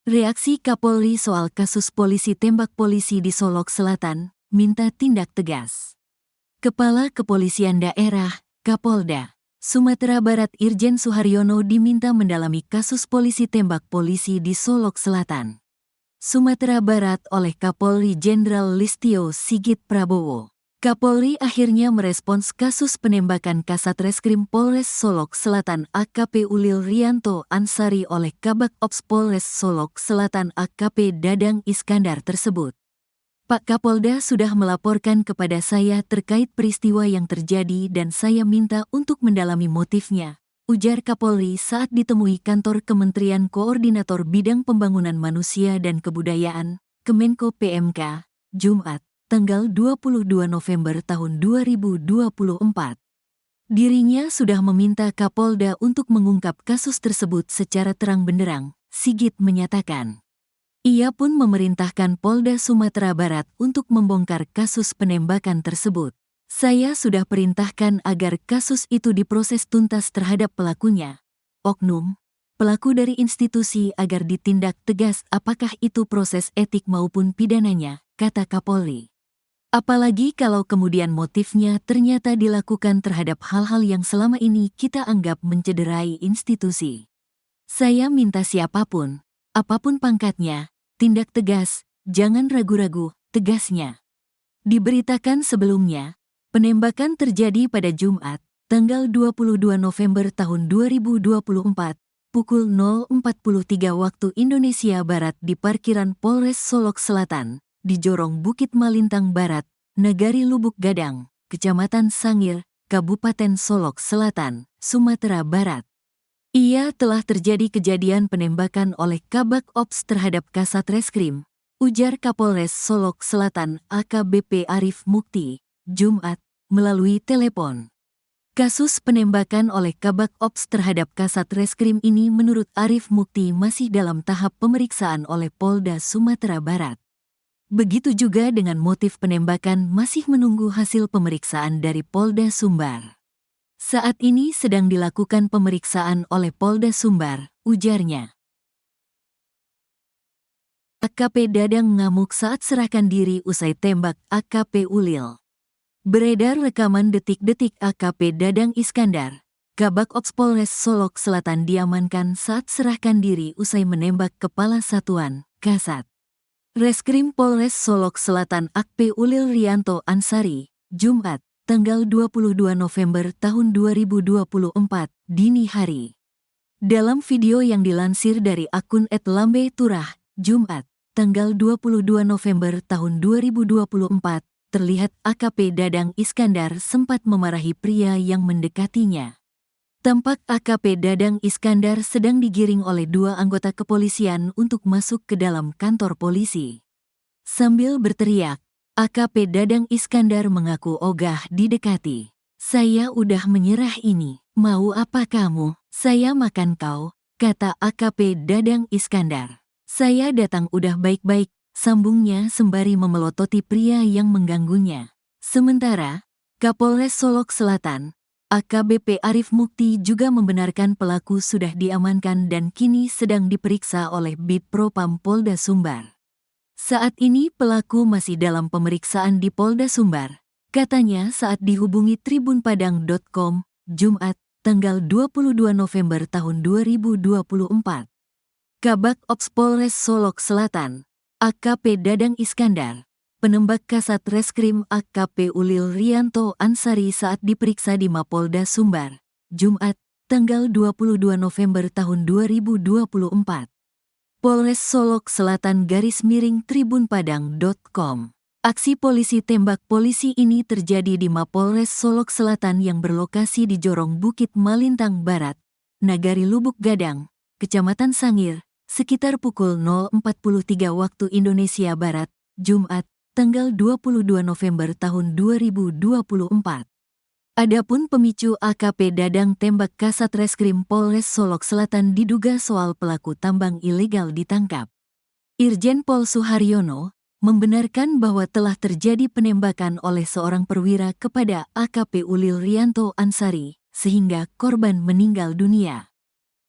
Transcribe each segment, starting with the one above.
Reaksi Kapolri soal kasus polisi tembak polisi di Solok Selatan, minta tindak tegas. Kepala Kepolisian Daerah, Kapolda, Sumatera Barat Irjen Suharyono diminta mendalami kasus polisi tembak polisi di Solok Selatan, Sumatera Barat oleh Kapolri Jenderal Listio Sigit Prabowo. Kapolri akhirnya merespons kasus penembakan Kasat Reskrim Polres Solok Selatan AKP Ulil Rianto Ansari oleh Kabak Ops Polres Solok Selatan AKP Dadang Iskandar tersebut. Pak Kapolda sudah melaporkan kepada saya terkait peristiwa yang terjadi dan saya minta untuk mendalami motifnya, ujar Kapolri saat ditemui kantor Kementerian Koordinator Bidang Pembangunan Manusia dan Kebudayaan, Kemenko PMK, Jumat, tanggal 22 November tahun 2024. Dirinya sudah meminta Kapolda untuk mengungkap kasus tersebut secara terang benderang, Sigit menyatakan. Ia pun memerintahkan Polda Sumatera Barat untuk membongkar kasus penembakan tersebut. Saya sudah perintahkan agar kasus itu diproses tuntas terhadap pelakunya, oknum, pelaku dari institusi agar ditindak tegas apakah itu proses etik maupun pidananya, kata Kapolri. Apalagi kalau kemudian motifnya ternyata dilakukan terhadap hal-hal yang selama ini kita anggap mencederai institusi. Saya minta siapapun, apapun pangkatnya, tindak tegas, jangan ragu-ragu, tegasnya. Diberitakan sebelumnya, penembakan terjadi pada Jumat, tanggal 22 November tahun 2024, pukul 0.43 waktu Indonesia Barat di parkiran Polres Solok Selatan, di Jorong Bukit Malintang Barat, Nagari Lubuk Gadang, Kecamatan Sangir, Kabupaten Solok Selatan, Sumatera Barat. Ia telah terjadi kejadian penembakan oleh Kabak Ops terhadap Kasat Reskrim, ujar Kapolres Solok Selatan AKBP Arif Mukti, Jumat, melalui telepon. Kasus penembakan oleh Kabak Ops terhadap Kasat Reskrim ini menurut Arif Mukti masih dalam tahap pemeriksaan oleh Polda Sumatera Barat. Begitu juga dengan motif penembakan masih menunggu hasil pemeriksaan dari Polda Sumbar. Saat ini sedang dilakukan pemeriksaan oleh Polda Sumbar, ujarnya. AKP Dadang ngamuk saat serahkan diri usai tembak AKP Ulil. Beredar rekaman detik-detik AKP Dadang Iskandar, Kabak Ops Polres Solok Selatan diamankan saat serahkan diri usai menembak Kepala Satuan, Kasat Reskrim Polres Solok Selatan AKP Ulil Rianto Ansari, Jumat, tanggal 22 November tahun 2024, dini hari. Dalam video yang dilansir dari akun @lambe_turah, Jumat, tanggal 22 November tahun 2024, terlihat AKP Dadang Iskandar sempat memarahi pria yang mendekatinya. Tampak AKP Dadang Iskandar sedang digiring oleh dua anggota kepolisian untuk masuk ke dalam kantor polisi. Sambil berteriak, AKP Dadang Iskandar mengaku ogah didekati. Saya udah menyerah ini, mau apa kamu? Saya makan kau, kata AKP Dadang Iskandar. Saya datang udah baik-baik, sambungnya sembari memelototi pria yang mengganggunya. Sementara, Kapolres Solok Selatan, AKBP Arif Mukti juga membenarkan pelaku sudah diamankan dan kini sedang diperiksa oleh Bid Propam Polda Sumbar. Saat ini pelaku masih dalam pemeriksaan di Polda Sumbar, katanya saat dihubungi tribunpadang.com, Jumat, tanggal 22 November tahun 2024. Kabak Ops Polres Solok Selatan, AKP Dadang Iskandar, penembak Kasat Reskrim AKP Ulil Rianto Ansari saat diperiksa di Mapolda Sumbar, Jumat, tanggal 22 November tahun 2024. Polres Solok Selatan _tribunpadang.com. Aksi polisi tembak polisi ini terjadi di Mapolres Solok Selatan yang berlokasi di Jorong Bukit Malintang Barat, Nagari Lubuk Gadang, Kecamatan Sangir, sekitar pukul 0.43 waktu Indonesia Barat, Jumat, tanggal 22 November tahun 2024. Adapun pemicu AKP Dadang tembak Kasat Reskrim Polres Solok Selatan diduga soal pelaku tambang ilegal ditangkap. Irjen Pol Suharyono membenarkan bahwa telah terjadi penembakan oleh seorang perwira kepada AKP Ulil Rianto Ansari, sehingga korban meninggal dunia.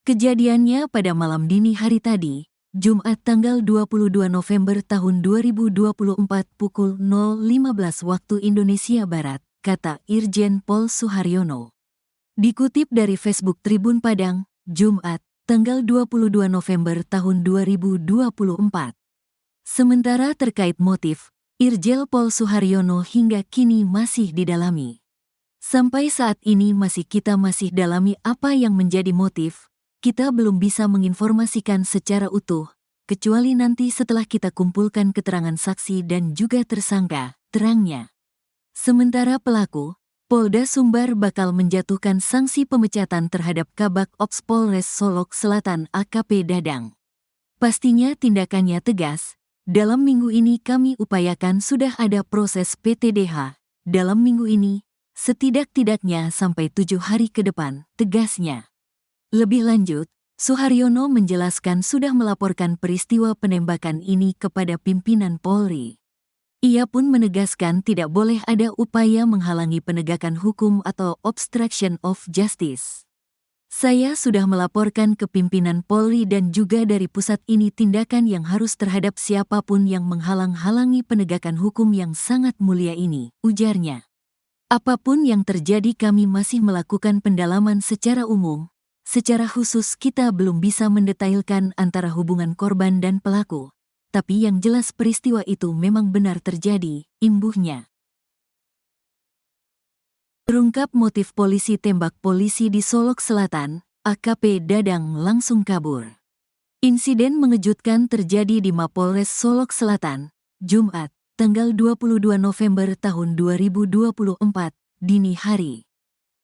Kejadiannya pada malam dini hari tadi, Jumat tanggal 22 November tahun 2024 pukul 0.15 waktu Indonesia Barat, kata Irjen Pol Suharyono. Dikutip dari Facebook Tribun Padang, Jumat, tanggal 22 November tahun 2024. Sementara terkait motif, Irjen Pol Suharyono hingga kini masih didalami. Sampai saat ini kita masih dalami apa yang menjadi motif. Kita belum bisa menginformasikan secara utuh, kecuali nanti setelah kita kumpulkan keterangan saksi dan juga tersangka, terangnya. Sementara pelaku, Polda Sumbar bakal menjatuhkan sanksi pemecatan terhadap Kabak Ops Polres Solok Selatan AKP Dadang. Pastinya tindakannya tegas. Dalam minggu ini kami upayakan sudah ada proses PTDH. Dalam minggu ini, setidak-tidaknya sampai 7 hari ke depan, tegasnya. Lebih lanjut, Suharyono menjelaskan sudah melaporkan peristiwa penembakan ini kepada pimpinan Polri. Ia pun menegaskan tidak boleh ada upaya menghalangi penegakan hukum atau obstruction of justice. Saya sudah melaporkan ke pimpinan Polri dan juga dari pusat ini tindakan yang harus terhadap siapapun yang menghalang-halangi penegakan hukum yang sangat mulia ini, ujarnya. Apapun yang terjadi kami masih melakukan pendalaman secara umum. Secara khusus kita belum bisa mendetailkan antara hubungan korban dan pelaku. Tapi yang jelas peristiwa itu memang benar terjadi, imbuhnya. Terungkap motif polisi tembak polisi di Solok Selatan, AKP Dadang langsung kabur. Insiden mengejutkan terjadi di Mapolres Solok Selatan, Jumat, tanggal 22 November tahun 2024, dini hari.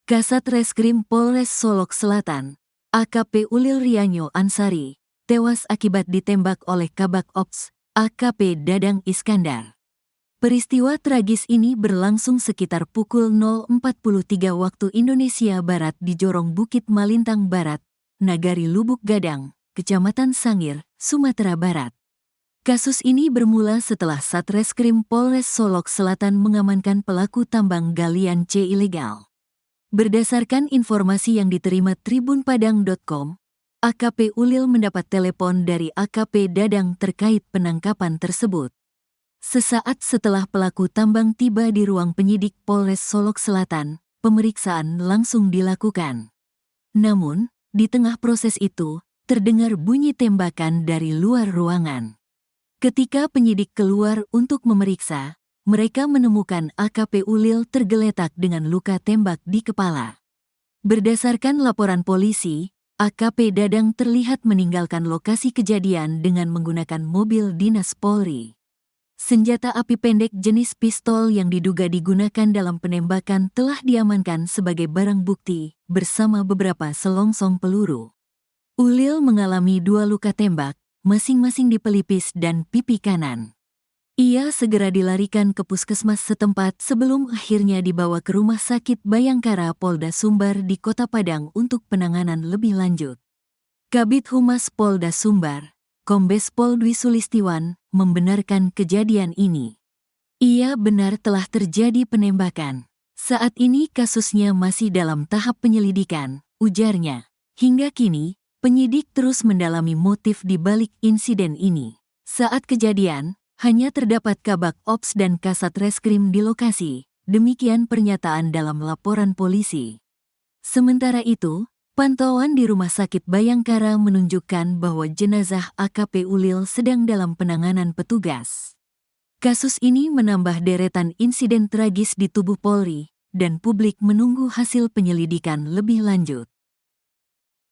Kasat Reskrim Polres Solok Selatan, AKP Ulil Rianyo Ansari, tewas akibat ditembak oleh Kabak Ops, AKP Dadang Iskandar. Peristiwa tragis ini berlangsung sekitar pukul 0.43 waktu Indonesia Barat di Jorong Bukit Malintang Barat, Nagari Lubuk Gadang, Kecamatan Sangir, Sumatera Barat. Kasus ini bermula setelah Satreskrim Polres Solok Selatan mengamankan pelaku tambang galian C ilegal. Berdasarkan informasi yang diterima tribunpadang.com, AKP Ulil mendapat telepon dari AKP Dadang terkait penangkapan tersebut. Sesaat setelah pelaku tambang tiba di ruang penyidik Polres Solok Selatan, pemeriksaan langsung dilakukan. Namun, di tengah proses itu, terdengar bunyi tembakan dari luar ruangan. Ketika penyidik keluar untuk memeriksa, mereka menemukan AKP Ulil tergeletak dengan luka tembak di kepala. Berdasarkan laporan polisi, AKP Dadang terlihat meninggalkan lokasi kejadian dengan menggunakan mobil dinas Polri. Senjata api pendek jenis pistol yang diduga digunakan dalam penembakan telah diamankan sebagai barang bukti bersama beberapa selongsong peluru. Ulil mengalami 2 luka tembak, masing-masing di pelipis dan pipi kanan. Ia segera dilarikan ke puskesmas setempat sebelum akhirnya dibawa ke Rumah Sakit Bayangkara Polda Sumbar di Kota Padang untuk penanganan lebih lanjut. Kabid Humas Polda Sumbar, Kombes Pol Dwi Sulistiwan, membenarkan kejadian ini. Ia benar telah terjadi penembakan. Saat ini kasusnya masih dalam tahap penyelidikan, ujarnya. Hingga kini, penyidik terus mendalami motif di balik insiden ini. Saat kejadian, hanya terdapat Kabak Ops dan Kasat Reskrim di lokasi, demikian pernyataan dalam laporan polisi. Sementara itu, pantauan di Rumah Sakit Bayangkara menunjukkan bahwa jenazah AKP Ulil sedang dalam penanganan petugas. Kasus ini menambah deretan insiden tragis di tubuh Polri, dan publik menunggu hasil penyelidikan lebih lanjut.